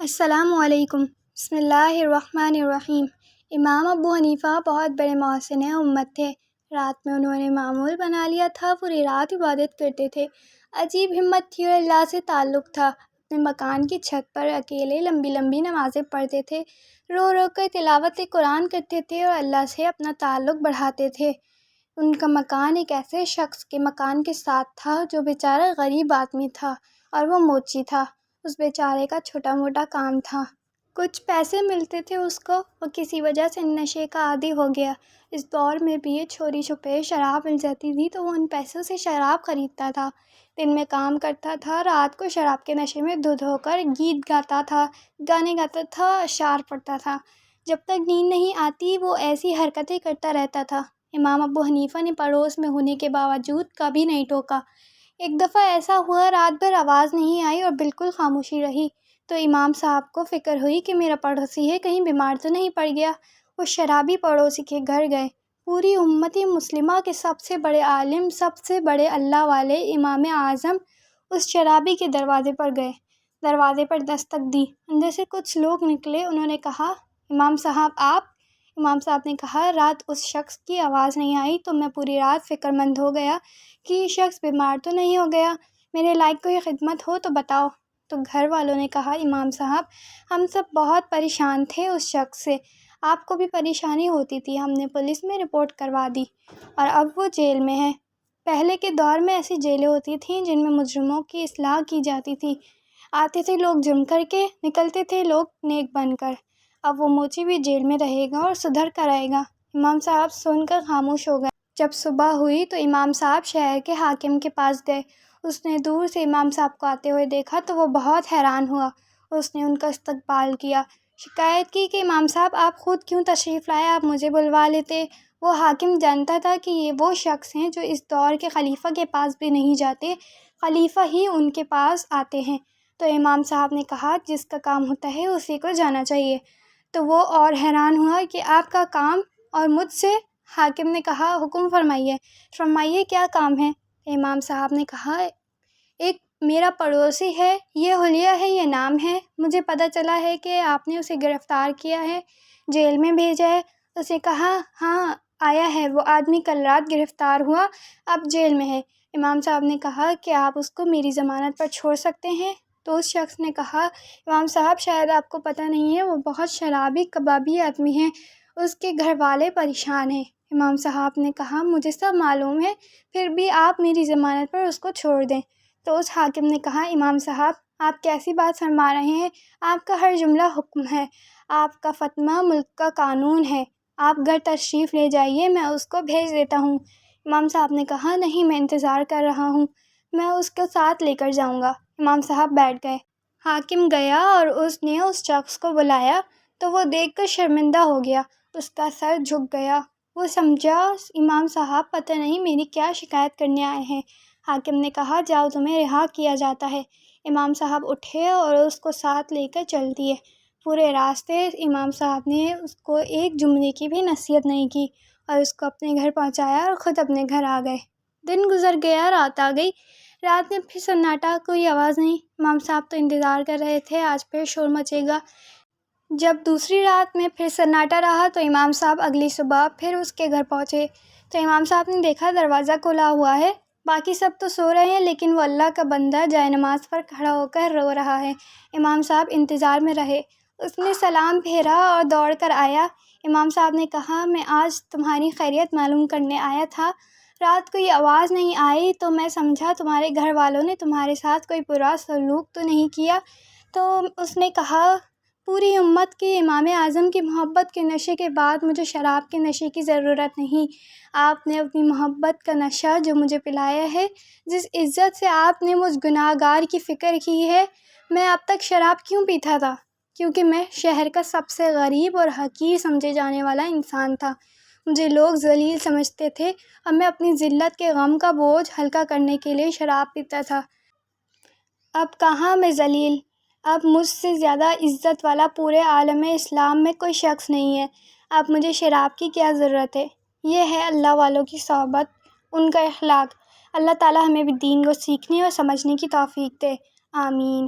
السلام علیکم۔ بسم اللہ الرحمن الرحیم۔ امام ابو حنیفہ بہت بڑے محسن امت تھے۔ رات میں انہوں نے معمول بنا لیا تھا، پوری رات عبادت کرتے تھے۔ عجیب ہمت تھی اور اللہ سے تعلق تھا۔ اپنے مکان کی چھت پر اکیلے لمبی لمبی نمازیں پڑھتے تھے، رو رو کر تلاوت قرآن کرتے تھے اور اللہ سے اپنا تعلق بڑھاتے تھے۔ ان کا مکان ایک ایسے شخص کے مکان کے ساتھ تھا جو بیچارہ غریب آدمی تھا اور وہ موچی تھا۔ اس بیچارے کا چھوٹا موٹا کام تھا، کچھ پیسے ملتے تھے اس کو، وہ کسی وجہ سے نشے کا عادی ہو گیا۔ اس دور میں بھی یہ چوری چھپے شراب مل جاتی تھی تو وہ ان پیسوں سے شراب خریدتا تھا۔ دن میں کام کرتا تھا، رات کو شراب کے نشے میں دھت ہو کر گیت گاتا تھا، گانے گاتا تھا، اشعار پڑھتا تھا۔ جب تک نیند نہیں آتی وہ ایسی حرکتیں کرتا رہتا تھا۔ امام ابو حنیفہ نے پڑوس میں ہونے کے باوجود کبھی نہیں ٹوکا۔ ایک دفعہ ایسا ہوا، رات بھر آواز نہیں آئی اور بالکل خاموشی رہی، تو امام صاحب کو فکر ہوئی کہ میرا پڑوسی ہے، کہیں بیمار تو نہیں پڑ گیا۔ وہ شرابی پڑوسی کے گھر گئے۔ پوری امت مسلمہ کے سب سے بڑے عالم، سب سے بڑے اللہ والے امام اعظم اس شرابی کے دروازے پر گئے۔ دروازے پر دستک دی، اندر سے کچھ لوگ نکلے۔ انہوں نے کہا، امام صاحب آپ؟ امام صاحب نے کہا، رات اس شخص کی آواز نہیں آئی تو میں پوری رات فکر مند ہو گیا کہ یہ شخص بیمار تو نہیں ہو گیا، میرے لائق کوئی خدمت ہو تو بتاؤ۔ تو گھر والوں نے کہا، امام صاحب ہم سب بہت پریشان تھے اس شخص سے، آپ کو بھی پریشانی ہوتی تھی، ہم نے پولیس میں رپورٹ کروا دی اور اب وہ جیل میں ہے۔ پہلے کے دور میں ایسی جیلیں ہوتی تھیں جن میں مجرموں کی اصلاح کی جاتی تھی، آتے تھے لوگ جرم کر کے، نکلتے تھے لوگ نیک بن کر۔ اب وہ موچی بھی جیل میں رہے گا اور سدھر کر آئے گا۔ امام صاحب سن کر خاموش ہو گئے۔ جب صبح ہوئی تو امام صاحب شہر کے حاکم کے پاس گئے۔ اس نے دور سے امام صاحب کو آتے ہوئے دیکھا تو وہ بہت حیران ہوا۔ اس نے ان کا استقبال کیا، شکایت کی کہ امام صاحب آپ خود کیوں تشریف لائے، آپ مجھے بلوا لیتے۔ وہ حاکم جانتا تھا کہ یہ وہ شخص ہیں جو اس دور کے خلیفہ کے پاس بھی نہیں جاتے، خلیفہ ہی ان کے پاس آتے ہیں۔ تو امام صاحب نے کہا، جس کا کام ہوتا ہے اسی کو جانا چاہیے۔ تو وہ اور حیران ہوا کہ آپ کا کام اور مجھ سے؟ حاکم نے کہا، حکم فرمائیے۔ فرمائیے کیا کام ہے؟ امام صاحب نے کہا، ایک میرا پڑوسی ہے، یہ حلیہ ہے، یہ نام ہے، مجھے پتہ چلا ہے کہ آپ نے اسے گرفتار کیا ہے، جیل میں بھیجا ہے۔ اس نے کہا، ہاں آیا ہے، وہ آدمی کل رات گرفتار ہوا، اب جیل میں ہے۔ امام صاحب نے کہا کہ آپ اس کو میری ضمانت پر چھوڑ سکتے ہیں؟ تو اس شخص نے کہا، امام صاحب شاید آپ کو پتہ نہیں ہے، وہ بہت شرابی کبابی آدمی ہے، اس کے گھر والے پریشان ہیں۔ امام صاحب نے کہا، مجھے سب معلوم ہے، پھر بھی آپ میری ضمانت پر اس کو چھوڑ دیں۔ تو اس حاکم نے کہا، امام صاحب آپ کیسی بات فرما رہے ہیں، آپ کا ہر جملہ حکم ہے، آپ کا فتویٰ ملک کا قانون ہے، آپ گھر تشریف لے جائیے، میں اس کو بھیج دیتا ہوں۔ امام صاحب نے کہا، نہیں میں انتظار کر رہا ہوں، میں اس کو ساتھ لے کر جاؤں گا۔ امام صاحب بیٹھ گئے۔ حاکم گیا اور اس نے اس شخص کو بلایا تو وہ دیکھ کر شرمندہ ہو گیا، اس کا سر جھک گیا۔ وہ سمجھا، امام صاحب پتہ نہیں میری کیا شکایت کرنے آئے ہیں۔ حاکم نے کہا، جاؤ تمہیں رہا کیا جاتا ہے۔ امام صاحب اٹھے اور اس کو ساتھ لے کر چل دیے۔ پورے راستے امام صاحب نے اس کو ایک جملے کی بھی نصیحت نہیں کی اور اس کو اپنے گھر پہنچایا اور خود اپنے گھر آ گئے۔ دن گزر گیا، رات آ گئی۔ رات میں پھر سناٹا، کوئی آواز نہیں۔ امام صاحب تو انتظار کر رہے تھے آج پھر شور مچے گا۔ جب دوسری رات میں پھر سناٹا رہا تو امام صاحب اگلی صبح پھر اس کے گھر پہنچے تو امام صاحب نے دیکھا دروازہ کھلا ہوا ہے، باقی سب تو سو رہے ہیں لیکن وہ اللہ کا بندہ جائے نماز پر کھڑا ہو کر رو رہا ہے۔ امام صاحب انتظار میں رہے۔ اس نے سلام پھیرا اور دوڑ کر آیا۔ امام صاحب نے کہا، میں آج تمہاری خیریت معلوم کرنے آیا تھا، رات کو یہ آواز نہیں آئی تو میں سمجھا تمہارے گھر والوں نے تمہارے ساتھ کوئی برا سلوک تو نہیں کیا۔ تو اس نے کہا، پوری امت کے امام اعظم کی محبت کے نشے کے بعد مجھے شراب کے نشے کی ضرورت نہیں۔ آپ نے اپنی محبت کا نشہ جو مجھے پلایا ہے، جس عزت سے آپ نے مجھ گناہ گار کی فکر کی ہے، میں اب تک شراب کیوں پیتا تھا؟ کیونکہ میں شہر کا سب سے غریب اور حقیر سمجھے جانے والا انسان تھا، مجھے لوگ ذلیل سمجھتے تھے اور میں اپنی ذلت کے غم کا بوجھ ہلکا کرنے کے لیے شراب پیتا تھا۔ اب کہاں میں ذلیل، اب مجھ سے زیادہ عزت والا پورے عالم اسلام میں کوئی شخص نہیں ہے، اب مجھے شراب کی کیا ضرورت ہے۔ یہ ہے اللہ والوں کی صحبت، ان کا اخلاق۔ اللہ تعالیٰ ہمیں بھی دین کو سیکھنے اور سمجھنے کی توفیق دے، آمین۔